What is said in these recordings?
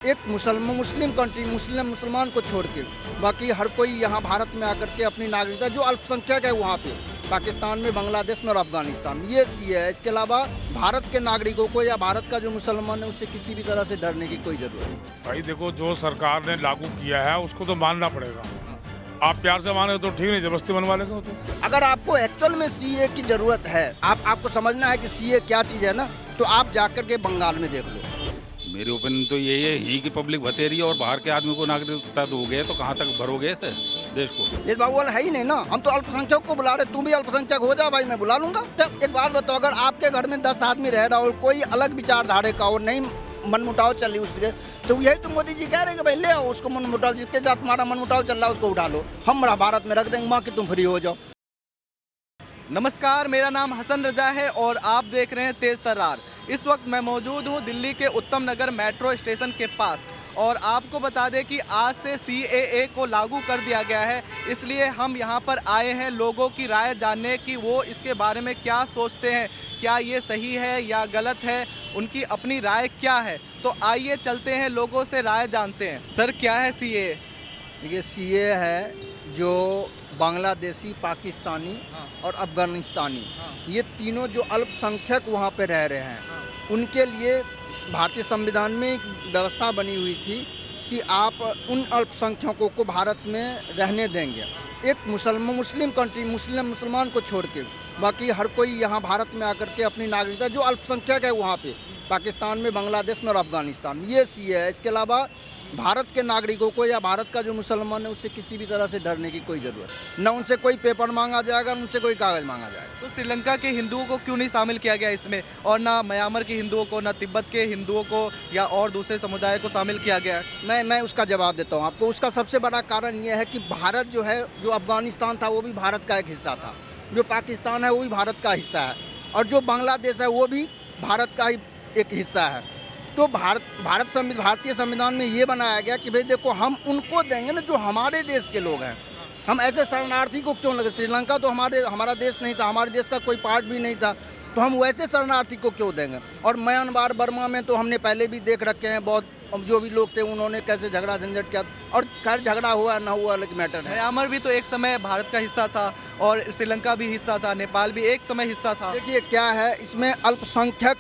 एक Muslim country मुसलमान को छोड़ के बाकी हर कोई यहाँ भारत में आकर के अपनी नागरिकता, जो अल्पसंख्यक है वहाँ पे पाकिस्तान में, बांग्लादेश में और अफगानिस्तान, ये सी है। इसके अलावा भारत के नागरिकों को या भारत का जो मुसलमान है उससे किसी भी तरह से डरने की कोई जरूरत नहीं। भाई देखो, जो सरकार ने लागू किया है उसको तो मानना पड़ेगा। आप प्यार से माने तो ठीक, नहीं जबरदस्ती बनवा लेंगे तो। अगर आपको एक्चुअल में सीए की जरूरत है, आपको समझना है कि सीए क्या चीज़ है ना, तो आप जाकर के बंगाल में देख लो। मेरी ओपिनियन तो यही है ही कि पब्लिक बतेरी है और बाहर के आदमी को नागरिकता दोगे तो कहाँ तक भरोगे इसे देश को। ये बाबू वाला है ही नहीं ना, हम तो अल्पसंख्यक को बुला रहे, तुम भी अल्पसंख्यक हो जा भाई, मैं बुला लूंगा। चल एक बात बताओ, अगर आपके घर में 10 आदमी रह रहा हो और कोई अलग विचारधारा का और नहीं मनमुटाव चल रही उसके, तो यही तो मोदी जी कह रहे हैं कि भाई ले आओ उसको मनमुटाव, जिसके साथ तुम्हारा मनमुटाव चल रहा है उसको उठा लो, हम भारत में रख देंगे माँ कि तुम फ्री हो जाओ। नमस्कार, मेरा नाम हसन रजा है और आप देख रहे हैं तेज तर्रार। इस वक्त मैं मौजूद हूं दिल्ली के उत्तम नगर मेट्रो स्टेशन के पास और आपको बता दें कि आज से CAA को लागू कर दिया गया है, इसलिए हम यहां पर आए हैं लोगों की राय जानने की वो इसके बारे में क्या सोचते हैं, क्या ये सही है या गलत है, उनकी अपनी राय क्या है। तो आइए चलते हैं, लोगों से राय जानते हैं। सर, क्या है CAA? ये सीए है जो बांग्लादेशी, पाकिस्तानी और अफगानिस्तानी, ये तीनों जो अल्पसंख्यक वहाँ पे रह रहे हैं, उनके लिए भारतीय संविधान में एक व्यवस्था बनी हुई थी कि आप उन अल्पसंख्यकों को भारत में रहने देंगे। एक मुस्लिम कंट्री मुसलमान को छोड़ के बाकी हर कोई यहाँ भारत में आकर के अपनी नागरिकता, जो अल्पसंख्यक है वहाँ पे पाकिस्तान में, बांग्लादेश में और अफगानिस्तान, ये सी है। इसके अलावा भारत के नागरिकों को या भारत का जो मुसलमान है उससे किसी भी तरह से डरने की कोई ज़रूरत नहीं। न उनसे कोई पेपर मांगा जाएगा, न उनसे कोई कागज़ मांगा जाएगा। तो श्रीलंका के हिंदुओं को क्यों नहीं शामिल किया गया इसमें, और ना म्यांमार के हिंदुओं को, ना तिब्बत के हिंदुओं को या और दूसरे समुदाय को शामिल किया गया है? मैं उसका जवाब देता हूँ आपको। उसका सबसे बड़ा कारण यह है कि भारत जो है, जो अफगानिस्तान था वो भी भारत का एक हिस्सा था, जो पाकिस्तान है वो भी भारत का हिस्सा है, और जो बांग्लादेश है वो भी भारत का ही एक हिस्सा है। तो भारतीय संविधान में ये बनाया गया कि भाई देखो, हम उनको देंगे ना जो हमारे देश के लोग हैं। हम ऐसे शरणार्थी को क्यों लगे? श्रीलंका तो हमारा देश नहीं था, हमारे देश का कोई पार्ट भी नहीं था, तो हम वैसे शरणार्थी को क्यों देंगे? और म्यांमार, बर्मा में तो हमने पहले भी देख रखे हैं, बहुत जो भी लोग थे उन्होंने कैसे झगड़ा झंझट किया, और खैर झगड़ा हुआ ना हुआ अलग मैटर है। म्यांमार भी तो एक समय भारत का हिस्सा था और श्रीलंका भी हिस्सा था, नेपाल भी एक समय हिस्सा था। देखिए क्या है, इसमें अल्पसंख्यक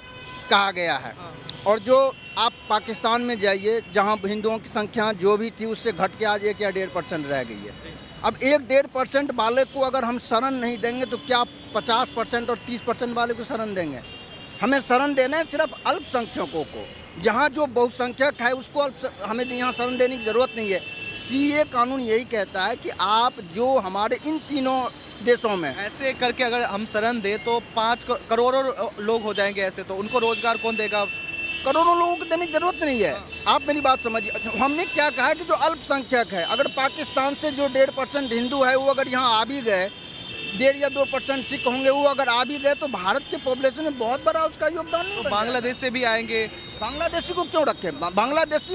कहा गया है, और जो आप पाकिस्तान में जाइए जहां हिंदुओं की संख्या जो भी थी उससे घट के आज 1 या 1.5% रह गई है। अब 1-1.5% वाले को अगर हम शरण नहीं देंगे तो क्या 50% और 30% वाले को शरण देंगे? हमें शरण देना है सिर्फ अल्पसंख्यकों को। जहां जो बहुसंख्यक है उसको हमें यहाँ शरण देने की ज़रूरत नहीं है। CAA कानून यही कहता है कि आप जो हमारे इन तीनों देशों में ऐसे करके अगर हम शरण दें तो 5 करोड़ों लोग हो जाएंगे ऐसे, तो उनको रोजगार कौन देगा? करोड़ों लोगों को देने की जरूरत नहीं है। आप मेरी बात समझिए, हमने क्या कहा है कि जो अल्पसंख्यक है, अगर पाकिस्तान से जो 1.5% हिंदू है वो अगर यहाँ आ भी गए, 1.5 या 2% सिख होंगे, वो अगर आ भी गए तो भारत के पॉपुलेशन में बहुत बड़ा उसका योगदान नहीं। तो बांग्लादेश से भी आएंगे। बांग्लादेशी को क्यों रखे? बांग्लादेशी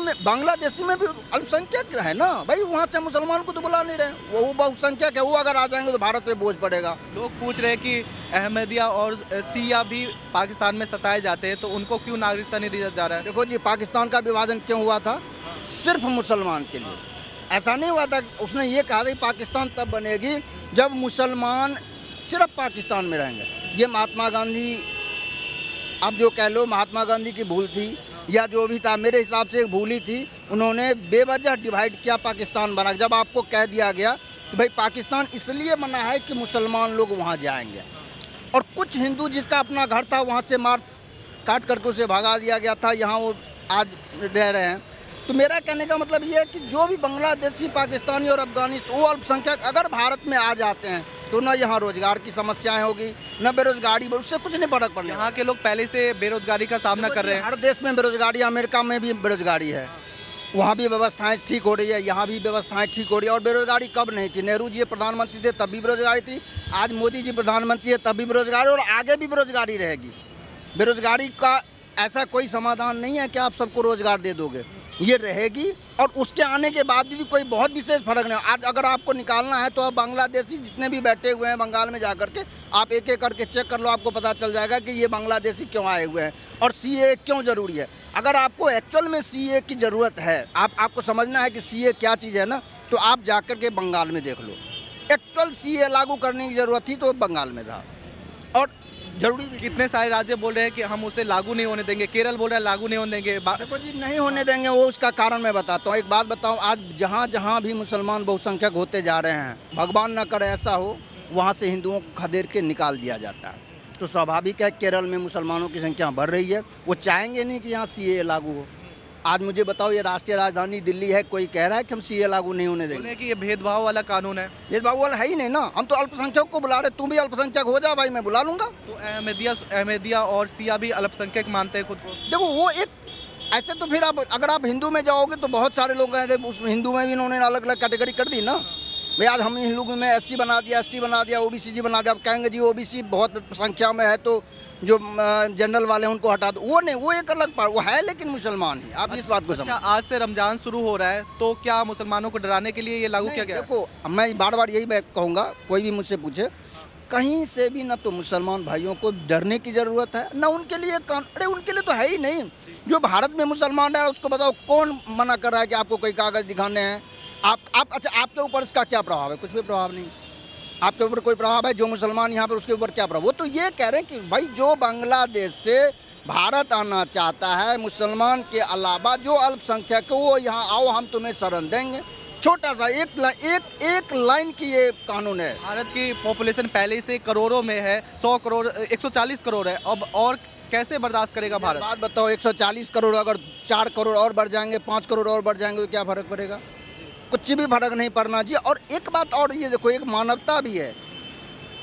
में भी अल्पसंख्यक है ना भाई, वहाँ से मुसलमान को तो बुला नहीं रहे, वो बहुसंख्यक है, वो अगर आ जाएंगे तो भारत पे बोझ पड़ेगा। लोग पूछ रहे हैं कि अहमदिया और सिया भी पाकिस्तान में सताए जाते हैं, तो उनको क्यों नागरिकता नहीं दिया जा रहा है? देखो जी, पाकिस्तान का विभाजन क्यों हुआ था? सिर्फ मुसलमान के लिए। ऐसा नहीं हुआ था, उसने ये कहा था कि पाकिस्तान तब बनेगी जब मुसलमान सिर्फ पाकिस्तान में रहेंगे। ये महात्मा गांधी, अब जो कह लो महात्मा गांधी की भूल थी या जो भी था, मेरे हिसाब से एक भूल ही थी। उन्होंने बेवजह डिवाइड किया, पाकिस्तान बना। जब आपको कह दिया गया कि भाई पाकिस्तान इसलिए बना है कि मुसलमान लोग वहाँ जाएंगे, और कुछ हिंदू जिसका अपना घर था वहाँ से मार काट करके उसे भगा दिया गया था, यहाँ वो आज रह रहे हैं। तो मेरा कहने का मतलब ये है कि जो भी बांग्लादेशी, पाकिस्तानी और अफगानिस्तान, वो अल्पसंख्यक अगर भारत में आ जाते हैं तो ना यहाँ रोजगार की समस्याएं होगी, न बेरोजगारी, उससे कुछ नहीं फर्क पड़ने। यहाँ के लोग पहले से बेरोजगारी का सामना कर रहे हैं। हर देश में बेरोजगारी, अमेरिका में भी बेरोजगारी है, वहाँ भी व्यवस्थाएं ठीक हो रही है, यहाँ भी व्यवस्थाएं ठीक हो रही है। और बेरोजगारी कब नहीं थी? नेहरू जी प्रधानमंत्री थे तब भी बेरोजगारी थी, आज मोदी जी प्रधानमंत्री है तब भी बेरोजगारी, और आगे भी बेरोजगारी रहेगी। बेरोजगारी का ऐसा कोई समाधान नहीं है कि आप सबको रोजगार दे दोगे। ये रहेगी। और उसके आने के बाद भी कोई बहुत विशेष फर्क नहीं। आज अगर आपको निकालना है तो आप बांग्लादेशी जितने भी बैठे हुए हैं बंगाल में जा करके आप एक एक करके चेक कर लो, आपको पता चल जाएगा कि ये बांग्लादेशी क्यों आए हुए हैं और सीए क्यों ज़रूरी है। अगर आपको एक्चुअल में सीए की ज़रूरत है, आपको समझना है कि सीए क्या चीज़ है ना, तो आप जा कर के बंगाल में देख लो। एक्चुअल सीए लागू करने की ज़रूरत थी तो बंगाल में था और जरूरी भी। कितने सारे राज्य बोल रहे हैं कि हम उसे लागू नहीं होने देंगे, केरल बोल रहा है लागू नहीं होने देंगे। देखो जी, नहीं होने देंगे, वो उसका कारण मैं बताता हूँ। एक बात बताऊँ, आज जहाँ जहाँ भी मुसलमान बहुसंख्यक होते जा रहे हैं, भगवान न करे ऐसा हो, वहाँ से हिंदुओं को खदेड़ के निकाल दिया जाता है। तो स्वाभाविक है केरल में मुसलमानों की संख्या बढ़ रही है, वो चाहेंगे नहीं कि यहाँ सीए लागू हो। आज मुझे बताओ, ये राष्ट्रीय राजधानी दिल्ली है, कोई कह रहा है कि हम सीए लागू नहीं होने देंगे? कि ये भेदभाव वाला कानून है। भेदभाव वाला है ही नहीं ना। हम तो अल्पसंख्यक को बुला रहे, तुम भी अल्पसंख्यक हो जा भाई, मैं बुला लूंगा। तो अहमदिया और सिया भी अल्पसंख्यक मानते हैं खुद को। देखो वो एक ऐसे तो फिर आप अगर आप हिंदू में जाओगे तो बहुत सारे लोग हैं, उस हिंदू में भी इन्होंने अलग अलग कैटेगरी कर दी ना भाई। आज हम हिंदू में एससी बना दिया, एसटी बना दिया, ओबीसी बना दिया। आप कहेंगे जी ओबीसी बहुत संख्या में है तो जो जनरल वाले हैं उनको हटा दो। वो नहीं, वो एक अलग पार्ट, वो है लेकिन मुसलमान ही। आप इस बात को समझो। आज से रमजान शुरू हो रहा है, तो क्या मुसलमानों को डराने के लिए ये लागू किया गया? देखो, मैं बार बार यही कहूँगा, कोई भी मुझसे पूछे, कहीं से भी ना तो मुसलमान भाइयों को डरने की ज़रूरत है ना उनके लिए अरे उनके लिए तो है ही नहीं। जो भारत में मुसलमान है उसको बताओ कौन मना कर रहा है कि आपको कोई कागज़ दिखाने हैं? आप अच्छा, आपके ऊपर इसका क्या प्रभाव है? कुछ भी प्रभाव नहीं। आपके ऊपर कोई प्रभाव है? जो मुसलमान यहाँ पर उसके ऊपर क्या प्रभाव? वो तो ये कह रहे हैं कि भाई जो बांग्लादेश से भारत आना चाहता है मुसलमान के अलावा जो अल्पसंख्यक है वो यहाँ आओ, हम तुम्हें शरण देंगे। छोटा सा एक लाइन की ये कानून है। भारत की पॉपुलेशन पहले से करोड़ों में है, 100 करोड़ 140 करोड़ है। अब और कैसे बर्दाश्त करेगा भारत? बात बताओ, 140 करोड़ अगर 4 करोड़ और बढ़ जाएंगे, 5 करोड़ और बढ़ जाएंगे तो क्या फ़र्क पड़ेगा? कुछ भी फर्क नहीं पड़ना चाहिए। और एक बात और ये देखो, एक मानवता भी है।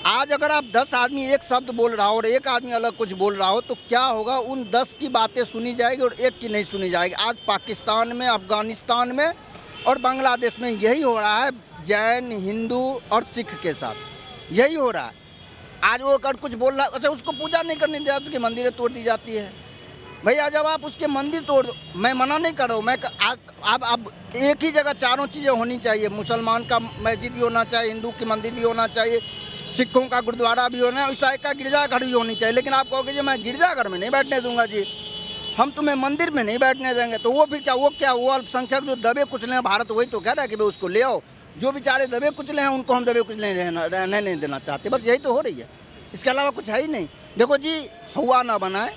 आज अगर आप 10 आदमी एक शब्द बोल रहा हो और एक आदमी अलग कुछ बोल रहा हो तो क्या होगा? उन 10 की बातें सुनी जाएगी और एक की नहीं सुनी जाएगी। आज पाकिस्तान में, अफगानिस्तान में और बांग्लादेश में यही हो रहा है, जैन, हिंदू और सिख के साथ यही हो रहा है। आज वो अगर कुछ बोल रहा है, अच्छा उसको पूजा नहीं करने दिया, उसकी मंदिरें तोड़ दी जाती है। भैया जब आप उसके मंदिर तोड़ दो, मैं मना नहीं कर रहा हूँ, मैं अब एक ही जगह चारों चीज़ें होनी चाहिए। मुसलमान का मस्जिद भी होना चाहिए, हिंदू की मंदिर भी होना चाहिए, सिखों का गुरुद्वारा भी होना है, ईसाई का गिरजाघर भी होनी चाहिए। लेकिन आप कहोगे जी मैं गिरजाघर में नहीं बैठने दूंगा जी, हम तुम्हें मंदिर में नहीं बैठने देंगे, तो वो फिर क्या वो अल्पसंख्यक जो दबे कुचले हैं, भारत वही तो कह रहा है कि भाई उसको ले आओ। जो बेचारे दबे कुचले हैं उनको हम दबे कुचले रहने नहीं देना चाहते। बस यही तो हो रही है, इसके अलावा कुछ है ही नहीं। देखो जी, हुआ ना बनाए,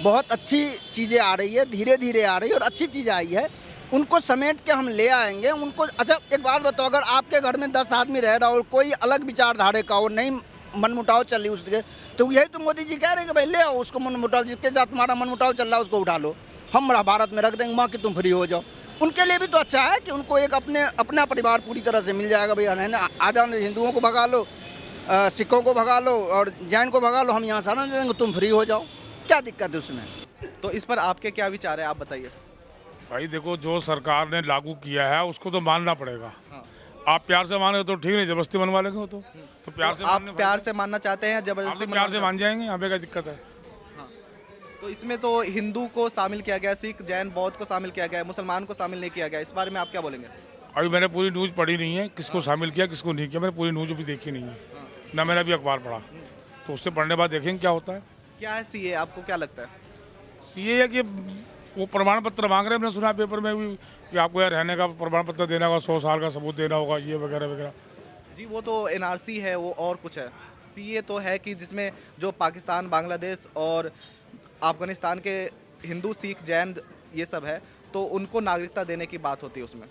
बहुत अच्छी चीज़ें आ रही है, धीरे धीरे आ रही है और अच्छी चीज़ आई है, उनको समेट के हम ले आएंगे उनको। अच्छा एक बात बताओ, अगर आपके घर में 10 आदमी रह रहा हो और कोई अलग विचारधारे का हो, नहीं मनमुटाव चल रही उसके, तो यही तो मोदी जी कह रहे हैं कि भाई ले आओ उसको मनमुटाव, जिसके साथ तुम्हारा मनमुटाव चल रहा है उसको उठा लो, हम भारत में रख देंगे, माँ कि तुम फ्री हो जाओ। उनके लिए भी तो अच्छा है कि उनको एक अपना परिवार पूरी तरह से मिल जाएगा। भैया है ना, आ जाओ, हिंदुओं को भगा लो, सिखों को भगा लो और जैन को भगा लो, हम यहाँ सारा दे देंगे, तुम फ्री हो जाओ। क्या दिक्कत है उसमें? तो इस पर आपके क्या विचार है, आप बताइए। भाई देखो, जो सरकार ने लागू किया है उसको तो मानना पड़ेगा। आप प्यार से माने तो ठीक नहीं, जबरदस्ती मनवा लेंगे हो तो प्यार से आप प्यार से मानना चाहते हैं, जबरदस्ती प्यार से मान जाएंगे, हमें क्या दिक्कत है? तो इसमें तो हिंदू को शामिल किया गया, सिख, जैन, बौद्ध को शामिल किया गया, मुसलमान को शामिल नहीं किया गया। इस बारे में आप क्या बोलेंगे? अभी मैंने पूरी न्यूज़ पढ़ी नहीं है, किसको शामिल किया किसको नहीं किया, मैंने पूरी न्यूज़ अभी देखी नहीं है, ना मैंने अभी अखबार पढ़ा। तो उससे पढ़ने बाद देखेंगे क्या होता है। क्या है सीए, आपको क्या लगता है? सीए है कि वो प्रमाण पत्र मांग रहे हैं, मैंने सुना पेपर में भी कि आपको यहाँ रहने का प्रमाण पत्र देना होगा, 100 साल का सबूत देना होगा, ये वगैरह वगैरह। जी वो तो एनआरसी है, वो और कुछ है। सीए तो है कि जिसमें जो पाकिस्तान, बांग्लादेश और अफगानिस्तान के हिंदू, सिख, जैन ये सब है, तो उनको नागरिकता देने की बात होती है उसमें।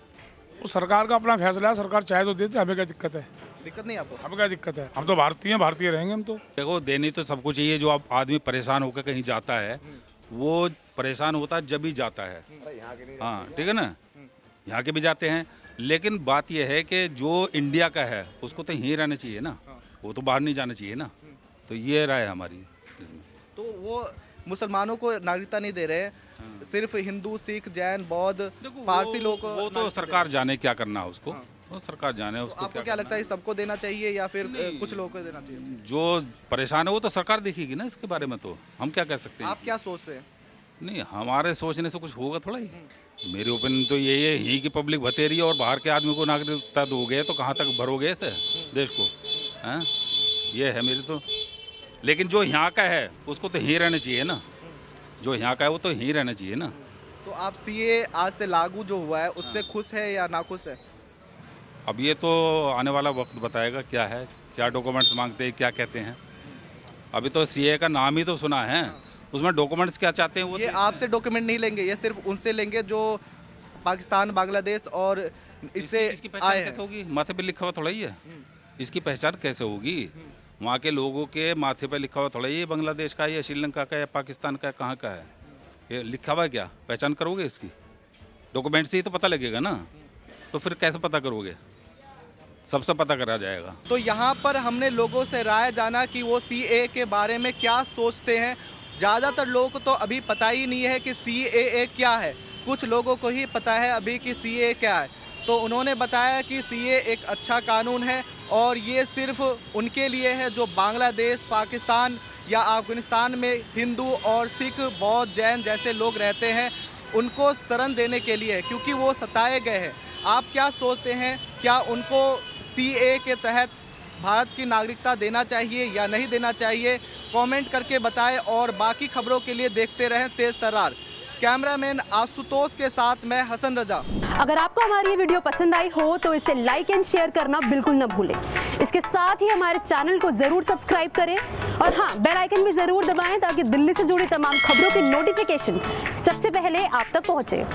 वो सरकार का अपना फैसला है, सरकार चाहे तो देते, हमें क्या दिक्कत है? दिक्कत नहीं आपको? हमें क्या दिक्कत है? हम तो भारतीय रहेंगे हम तो। देखो, देनी तो सबको चाहिए। जो आदमी परेशान होकर कहीं जाता है वो परेशान होता है जब ही जाता है। हाँ ठीक है ना, यहाँ के भी जाते हैं, लेकिन बात यह है कि जो इंडिया का है उसको तो यहीं रहना चाहिए ना, वो तो बाहर नहीं जाना चाहिए ना। तो ये राय है हमारी इसमें। तो वो मुसलमानों को नागरिकता नहीं दे रहे, सिर्फ हिंदू, सिख, जैन, बौद्ध, पारसी लोग को। वो तो सरकार जाने क्या करना है उसको, वो सरकार जाने उसको। आपको क्या लगता है, सबको देना चाहिए या फिर कुछ लोगों को देना चाहिए? जो परेशान है वो तो सरकार देखेगी ना, इसके बारे में तो हम क्या कह सकते हैं। आप क्या सोचते हैं? नहीं, हमारे सोचने से कुछ होगा थोड़ा ही। मेरी ओपिनियन तो यही है, यहीं की पब्लिक भतेरी है और बाहर के आदमी को नागरिकता दोगे तो कहाँ तक भरोगे इसे देश को, हैं? ये है मेरी तो। लेकिन जो यहाँ का है उसको तो यहीं रहना चाहिए ना, जो यहाँ का है वो तो यहीं रहना चाहिए ना। तो आप सीए आज से लागू जो हुआ है उससे खुश है या नाखुश है? अब ये तो आने वाला वक्त बताएगा क्या है, क्या डॉक्यूमेंट्स मांगते हैं, क्या कहते हैं। अभी तो सीए का नाम ही तो सुना है, उसमें डॉक्यूमेंट्स क्या चाहते हैं वो ये आपसे डॉक्यूमेंट नहीं लेंगे, ये सिर्फ उनसे लेंगे जो पाकिस्तान, बांग्लादेश और इससे इसकी पहचान आए कैसे हैं। होगी? माथे पे लिखा हुआ थोड़ा ही है, इसकी पहचान कैसे होगी? वहाँ के लोगों के माथे पे लिखा हुआ थोड़ा ही है बांग्लादेश का या श्रीलंका का या पाकिस्तान का, कहाँ का है ये लिखा हुआ है? क्या पहचान करोगे इसकी? डॉक्यूमेंट से ही तो पता लगेगा ना, तो फिर कैसे पता करोगे? सबसे पता करा जाएगा। तो यहाँ पर हमने लोगों से राय जाना कि वो सीए के बारे में क्या सोचते हैं। ज़्यादातर लोगों को तो अभी पता ही नहीं है कि सीए क्या है, कुछ लोगों को ही पता है अभी कि सीए क्या है। तो उन्होंने बताया कि सीए एक अच्छा कानून है और ये सिर्फ उनके लिए है जो बांग्लादेश, पाकिस्तान या अफगानिस्तान में हिंदू और सिख, बौद्ध, जैन जैसे लोग रहते हैं, उनको शरण देने के लिए है, क्योंकि वो सताए गए हैं। आप क्या सोचते हैं, क्या उनको सीए के तहत भारत की नागरिकता देना चाहिए या नहीं देना चाहिए? कमेंट करके बताएं और बाकी खबरों के लिए देखते रहें तेज तर्रार। कैमरामैन आशुतोष के साथ मैं हसन रजा। अगर आपको हमारी ये वीडियो पसंद आई हो तो इसे लाइक एंड शेयर करना बिल्कुल न भूलें। इसके साथ ही हमारे चैनल को जरूर सब्सक्राइब करें और हाँ, बेल आइकन भी जरूर दबाएं ताकि दिल्ली से जुड़ी तमाम खबरों की नोटिफिकेशन सबसे पहले आप तक पहुंचे।